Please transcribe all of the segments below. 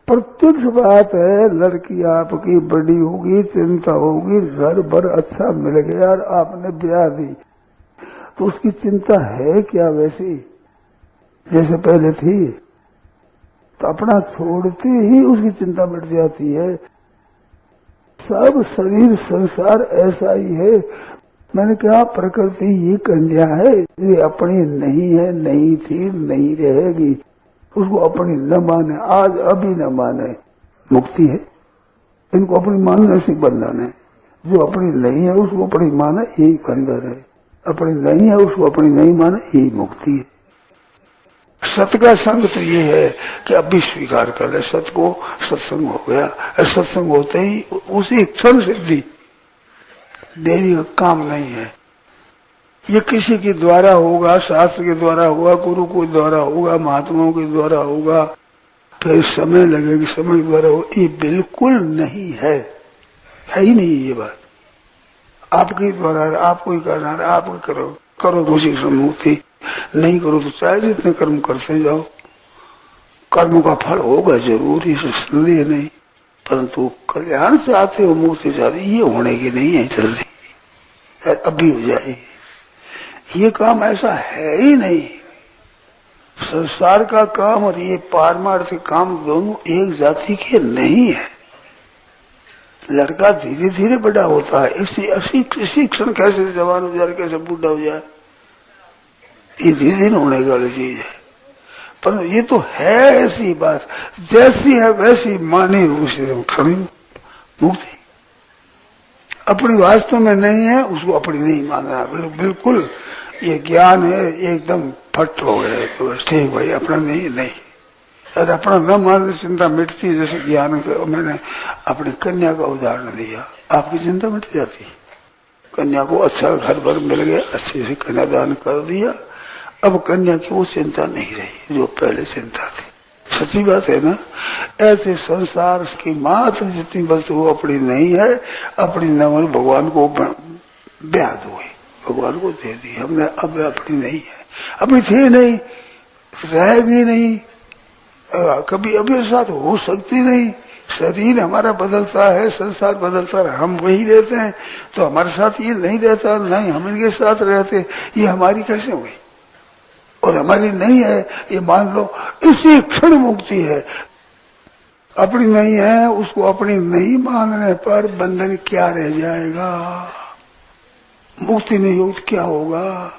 प्रत्यक्ष बात है। लड़की आपकी बड़ी होगी, चिंता होगी, घर भर अच्छा मिल गया और आपने ब्याह दी, तो उसकी चिंता है क्या वैसी जैसे पहले थी? तो अपना छोड़ते ही उसकी चिंता बढ़ जाती है। सब शरीर संसार ऐसा ही है। मैंने कहा प्रकृति ही कन्या है, ये अपनी नहीं है, नहीं थी, नहीं रहेगी। उसको अपनी न माने, आज अभी न माने, मुक्ति है। इनको अपनी मानने से बंधन है। जो अपनी नहीं है उसको अपनी माने, यही बंधन है। अपनी नहीं है उसको अपनी नहीं माने, यही मुक्ति है। सत का संग तो ये है कि अभी स्वीकार कर ले सत को। सत्संग हो गया, सत्संग होते ही उसी क्षण सिद्धि, देरी का काम नहीं है। ये किसी के द्वारा होगा, शास्त्र के द्वारा होगा, गुरु के द्वारा होगा, महात्माओं के द्वारा होगा, फिर समय लगेगा, समय के द्वारा होगा, ये बिल्कुल नहीं है ही नहीं ये बात। आपके द्वारा आपको ही करना है, आप करो तो उसी मुक्ति, नहीं करो तो चाहे जितने कर्म करते जाओ, कर्म का फल होगा जरूर, इसे संदेह नहीं। परंतु कल्याण से आते हो, मुक्ति चाहते, ये होने की नहीं है जल्दी, अभी हो जाए। ये काम ऐसा है ही नहीं। संसार का काम और ये पारमार्थिक काम दोनों एक जाति के नहीं है। लड़का धीरे धीरे बड़ा होता है, इसी क्षण कैसे जवान हो जाए, कैसे बूढ़ा हो जाए, ये धीरे धीरे होने वाली चीज है। पर ये तो है ऐसी बात, जैसी है वैसी माने उसे खड़ी मुक्ति। अपनी वास्तव में नहीं है उसको अपनी नहीं मानना, बिल्कुल ये ज्ञान है, एकदम फट हो गए तो बस ठीक भाई, अपना नहीं। अरे अपना न मानने चिंता मिटती है। जैसे ज्ञान का मैंने अपनी कन्या का उदाहरण दिया, आपकी चिंता मिट जाती। कन्या को अच्छा घर भर मिल गया, अच्छे से कन्यादान कर दिया, अब कन्या की वो चिंता नहीं रही जो पहले चिंता थी। सच्ची बात है ना। ऐसे संसार की मात्र जितनी वस्तु वो अपनी नहीं है, अपनी न भगवान को ब्याह दो, भगवान को दे दी हमने, अब अपनी नहीं है, अपनी थी नहीं, रहेगी नहीं, कभी अभी साथ हो सकती नहीं। शरीर हमारा बदलता है, संसार बदलता है, हम वही रहते हैं, तो हमारे साथ ये नहीं रहता, नहीं हम इनके साथ रहते, ये हमारी कैसे हुई? और हमारी नहीं है ये मान लो, इसी क्षण मुक्ति है। अपनी नहीं है उसको अपनी नहीं मानने पर बंधन क्या रह जाएगा? मुक्ति नहीं होगी तो क्या होगा?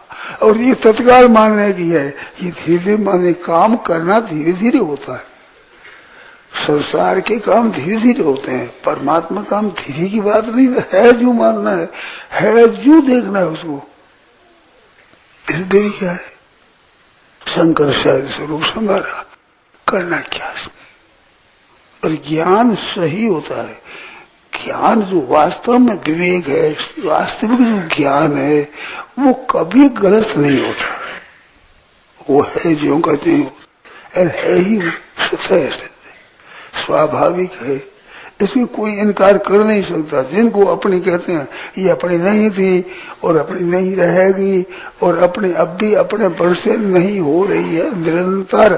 और ये तत्काल मानने की है, ये धीरे धीरे मानने, काम करना धीरे धीरे होता है। संसार के काम धीरे धीरे होते हैं, परमात्मा काम धीरे की बात नहीं है, जो मानना है जो देखना है उसको। फिर देरी क्या है? शंकर शायद स्वरूप संभारा, करना क्या? और ज्ञान सही होता है। ज्ञान जो वास्तव में विवेक है, वास्तविक जो ज्ञान है, वो कभी गलत नहीं होता। वो है जो कहते हैं, है ही सत्य, स्वाभाविक है, इसमें कोई इनकार कर नहीं सकता। जिनको अपनी कहते हैं ये अपनी नहीं थी और अपनी नहीं रहेगी, और अपने अब भी अपने पर से नहीं हो रही है, निरंतर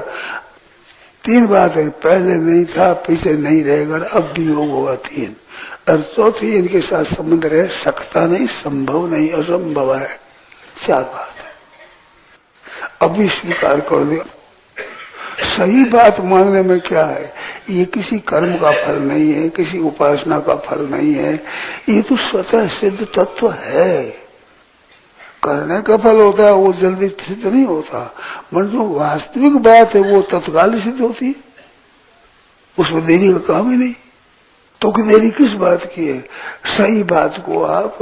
तीन बात है, पहले नहीं था, पीछे नहीं रहेगा, अब भी होगा तीन। और चौथी इनके साथ संबंध रह सकता नहीं, संभव नहीं, असंभव है, चार बात है। अभी स्वीकार कर दिया। सही बात मानने में क्या है? ये किसी कर्म का फल नहीं है, किसी उपासना का फल नहीं है, ये तो स्वतः सिद्ध तत्व है। करने का फल होता है वो जल्दी सिद्ध नहीं होता, मगर जो वास्तविक बात है वो तत्काल सिद्ध होती है, उसमें देरी का काम ही नहीं। तो कि देरी किस बात की है? सही बात को आप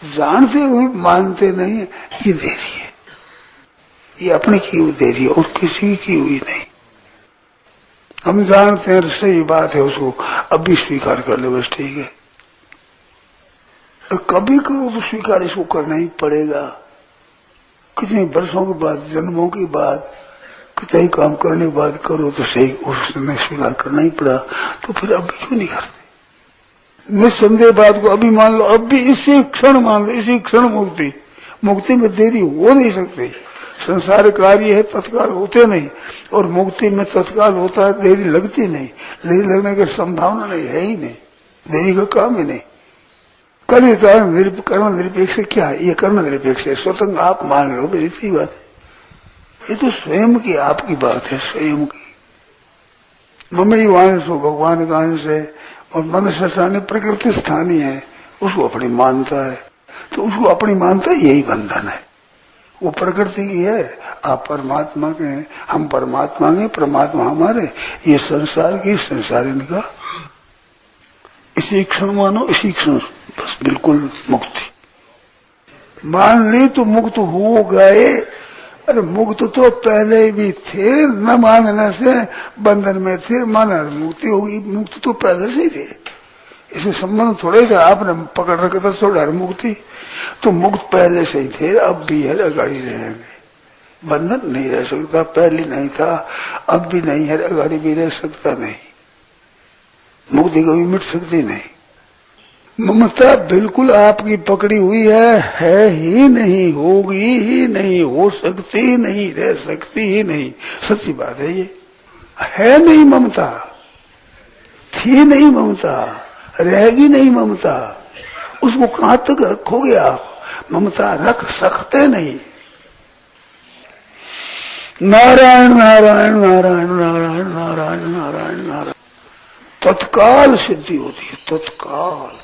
जानते हुए मानते नहीं, ये देरी है, ये अपनी की हुई देरी है और किसी की हुई नहीं। हम जानते हैं सही बात है, उसको अभी स्वीकार कर ले, बस ठीक है। कभी करो तो स्वीकार इसको करना ही पड़ेगा। कितने वर्षों के बाद, जन्मों के बाद, कितना ही काम करने के बाद करो तो सही, उसमें स्वीकार करना ही पड़ा। तो फिर अभी क्यों नहीं करते? निस्संदेह बात को अभी मान लो, अब भी इसी क्षण मान लो, इसी क्षण मुक्ति। मुक्ति में देरी हो नहीं सकती। संसार कार्य है तत्काल होते नहीं, और मुक्ति में तत्काल होता है, देरी लगती नहीं। देरी लगने की संभावना नहीं, है ही नहीं, देरी का काम ही नहीं। कर्म कर्म निरपेक्ष क्या है? ये कर्म निरपेक्ष है, स्वतंत्र आप मान लो, मेरी इसी बात है। ये तो स्वयं की आपकी बात है, स्वयं की। मम्मी वांश हो भगवान का अंश है, और मनुष्य स्थानीय प्रकृति स्थानीय है, उसको अपनी मानता है, तो उसको अपनी मानता है, यही बंधन है। वो प्रकृति की है, आप परमात्मा के हैं, हम परमात्मा के, परमात्मा हमारे, ये संसार की, संसार इनका। इसी क्षण मानो, इसी क्षण बस बिल्कुल मुक्ति मान ली तो मुक्त हो गए। अरे मुक्त तो पहले भी थे, न मानने से बंधन में थे, माना मुक्ति होगी, मुक्त तो पहले से ही थे, इसे संबंध थोड़े था, आपने पकड़ रखा था थोड़ा मुक्ति, तो मुक्त पहले से ही थे, अब भी है, अगाड़ी रहेंगे। बंधन नहीं रह सकता, पहले नहीं था, अब भी नहीं है, अगाड़ी भी रह सकता नहीं। मुक्ति कभी मिट सकती नहीं। ममता बिल्कुल आपकी पकड़ी हुई है ही नहीं, होगी ही नहीं, हो सकती ही नहीं, रह सकती ही नहीं, सच्ची बात है। ये है नहीं ममता, थी नहीं ममता, रहेगी नहीं ममता, उसको कहां तक रखोगे आप? ममता रख सकते नहीं। नारायण नारायण नारायण नारायण नारायण नारायण नारायण, तत्काल सिद्धि होती है, तत्काल।